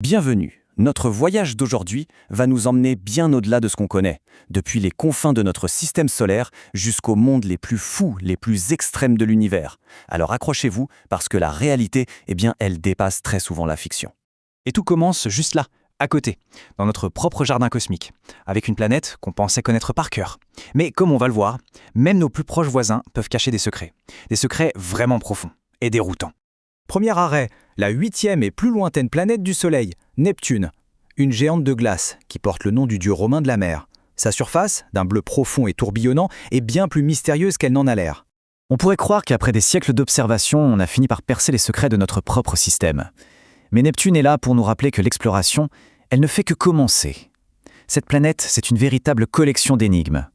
Bienvenue. Notre voyage d'aujourd'hui va nous emmener bien au-delà de ce qu'on connaît, depuis les confins de notre système solaire jusqu'aux mondes les plus fous, les plus extrêmes de l'univers. Alors accrochez-vous, parce que la réalité, elle dépasse très souvent la fiction. Et tout commence juste là, à côté, dans notre propre jardin cosmique, avec une planète qu'on pensait connaître par cœur. Mais comme on va le voir, même nos plus proches voisins peuvent cacher des secrets vraiment profonds et déroutants. Premier arrêt, la 8e et plus lointaine planète du Soleil, Neptune. Une géante de glace qui porte le nom du dieu romain de la mer. Sa surface, d'un bleu profond et tourbillonnant, est bien plus mystérieuse qu'elle n'en a l'air. On pourrait croire qu'après des siècles d'observation, on a fini par percer les secrets de notre propre système. Mais Neptune est là pour nous rappeler que l'exploration, elle ne fait que commencer. Cette planète, c'est une véritable collection d'énigmes.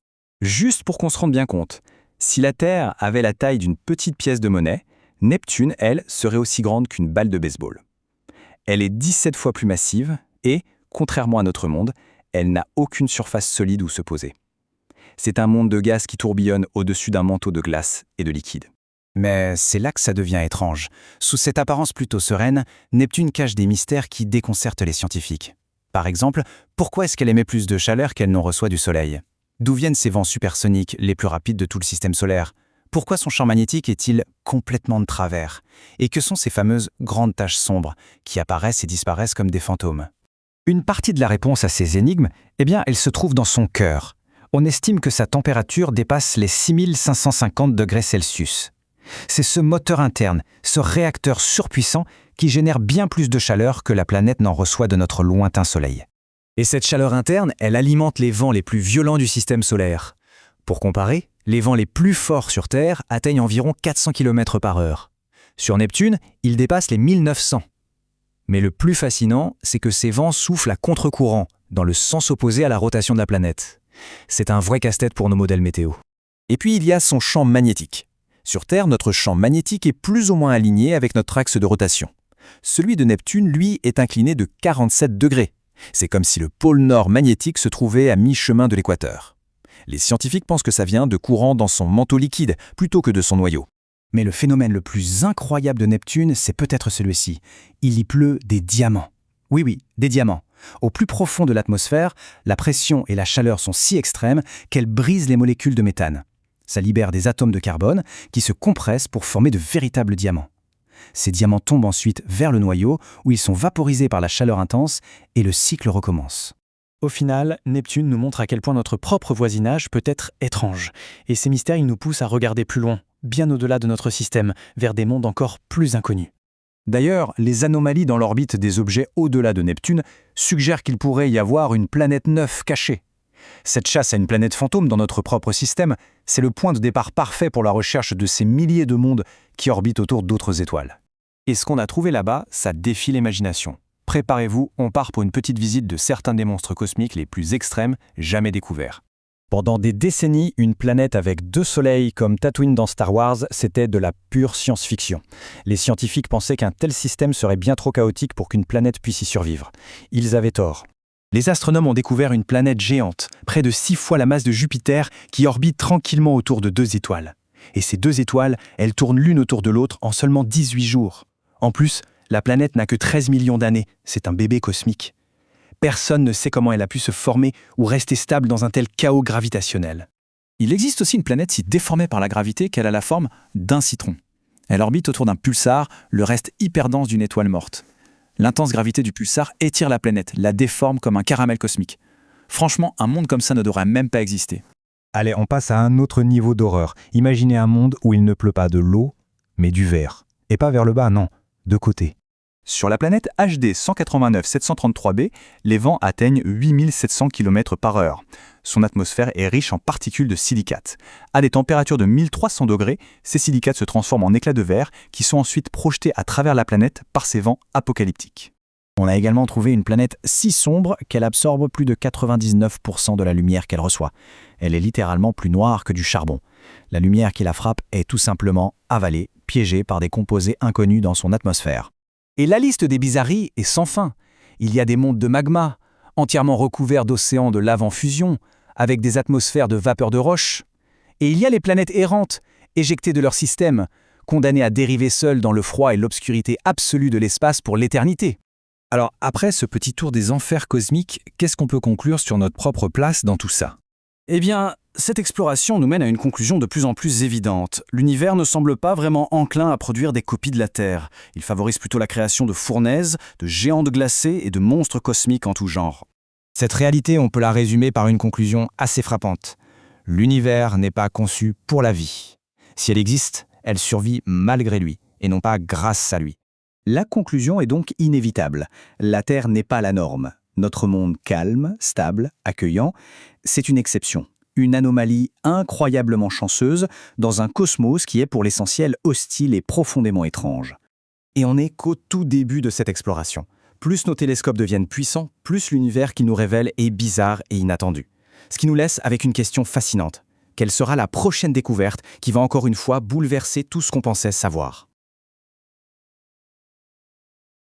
Juste pour qu'on se rende bien compte, si la Terre avait la taille d'une petite pièce de monnaie, Neptune, elle, serait aussi grande qu'une balle de baseball. Elle est 17 fois plus massive et, contrairement à notre monde, elle n'a aucune surface solide où se poser. C'est un monde de gaz qui tourbillonne au-dessus d'un manteau de glace et de liquide. Mais c'est là que ça devient étrange. Sous cette apparence plutôt sereine, Neptune cache des mystères qui déconcertent les scientifiques. Par exemple, pourquoi est-ce qu'elle émet plus de chaleur qu'elle n'en reçoit du Soleil? D'où viennent ces vents supersoniques, les plus rapides de tout le système solaire? Pourquoi son champ magnétique est-il complètement de travers? Et que sont ces fameuses grandes taches sombres qui apparaissent et disparaissent comme des fantômes? Une partie de la réponse à ces énigmes, elle se trouve dans son cœur. On estime que sa température dépasse les 6550 degrés Celsius. C'est ce moteur interne, ce réacteur surpuissant qui génère bien plus de chaleur que la planète n'en reçoit de notre lointain Soleil. Et cette chaleur interne, elle alimente les vents les plus violents du système solaire. Pour comparer, les vents les plus forts sur Terre atteignent environ 400 km/h. Sur Neptune, ils dépassent les 1900. Mais le plus fascinant, c'est que ces vents soufflent à contre-courant, dans le sens opposé à la rotation de la planète. C'est un vrai casse-tête pour nos modèles météo. Et puis il y a son champ magnétique. Sur Terre, notre champ magnétique est plus ou moins aligné avec notre axe de rotation. Celui de Neptune, lui, est incliné de 47 degrés. C'est comme si le pôle nord magnétique se trouvait à mi-chemin de l'équateur. Les scientifiques pensent que ça vient de courants dans son manteau liquide, plutôt que de son noyau. Mais le phénomène le plus incroyable de Neptune, c'est peut-être celui-ci. Il y pleut des diamants. Oui, des diamants. Au plus profond de l'atmosphère, la pression et la chaleur sont si extrêmes qu'elles brisent les molécules de méthane. Ça libère des atomes de carbone qui se compressent pour former de véritables diamants. Ces diamants tombent ensuite vers le noyau où ils sont vaporisés par la chaleur intense et le cycle recommence. Au final, Neptune nous montre à quel point notre propre voisinage peut être étrange. Et ces mystères, ils nous poussent à regarder plus loin, bien au-delà de notre système, vers des mondes encore plus inconnus. D'ailleurs, les anomalies dans l'orbite des objets au-delà de Neptune suggèrent qu'il pourrait y avoir une planète neuve cachée. Cette chasse à une planète fantôme dans notre propre système, c'est le point de départ parfait pour la recherche de ces milliers de mondes qui orbitent autour d'autres étoiles. Et ce qu'on a trouvé là-bas, ça défie l'imagination. Préparez-vous, on part pour une petite visite de certains des monstres cosmiques les plus extrêmes jamais découverts. Pendant des décennies, une planète avec 2 soleils comme Tatooine dans Star Wars, c'était de la pure science-fiction. Les scientifiques pensaient qu'un tel système serait bien trop chaotique pour qu'une planète puisse y survivre. Ils avaient tort. Les astronomes ont découvert une planète géante, près de 6 fois la masse de Jupiter, qui orbite tranquillement autour de 2 étoiles. Et ces 2 étoiles, elles tournent l'une autour de l'autre en seulement 18 jours. En plus, la planète n'a que 13 millions d'années, c'est un bébé cosmique. Personne ne sait comment elle a pu se former ou rester stable dans un tel chaos gravitationnel. Il existe aussi une planète si déformée par la gravité qu'elle a la forme d'un citron. Elle orbite autour d'un pulsar, le reste hyper dense d'une étoile morte. L'intense gravité du pulsar étire la planète, la déforme comme un caramel cosmique. Franchement, un monde comme ça ne devrait même pas exister. Allez, on passe à un autre niveau d'horreur. Imaginez un monde où il ne pleut pas de l'eau, mais du verre. Et pas vers le bas, non, de côté. Sur la planète HD 189-733b, les vents atteignent 8700 km/h. Son atmosphère est riche en particules de silicates. À des températures de 1300 degrés, ces silicates se transforment en éclats de verre qui sont ensuite projetés à travers la planète par ces vents apocalyptiques. On a également trouvé une planète si sombre qu'elle absorbe plus de 99% de la lumière qu'elle reçoit. Elle est littéralement plus noire que du charbon. La lumière qui la frappe est tout simplement avalée, piégée par des composés inconnus dans son atmosphère. Et la liste des bizarreries est sans fin. Il y a des mondes de magma, entièrement recouverts d'océans de lave en fusion, avec des atmosphères de vapeur de roche. Et il y a les planètes errantes, éjectées de leur système, condamnées à dériver seules dans le froid et l'obscurité absolue de l'espace pour l'éternité. Alors, après ce petit tour des enfers cosmiques, qu'est-ce qu'on peut conclure sur notre propre place dans tout ça? Eh bien, cette exploration nous mène à une conclusion de plus en plus évidente. L'univers ne semble pas vraiment enclin à produire des copies de la Terre. Il favorise plutôt la création de fournaises, de géantes glacées et de monstres cosmiques en tout genre. Cette réalité, on peut la résumer par une conclusion assez frappante. L'univers n'est pas conçu pour la vie. Si elle existe, elle survit malgré lui, et non pas grâce à lui. La conclusion est donc inévitable. La Terre n'est pas la norme. Notre monde calme, stable, accueillant, c'est une exception. Une anomalie incroyablement chanceuse dans un cosmos qui est pour l'essentiel hostile et profondément étrange. Et on n'est qu'au tout début de cette exploration. Plus nos télescopes deviennent puissants, plus l'univers qu'ils nous révèlent est bizarre et inattendu. Ce qui nous laisse avec une question fascinante. Quelle sera la prochaine découverte qui va encore une fois bouleverser tout ce qu'on pensait savoir ?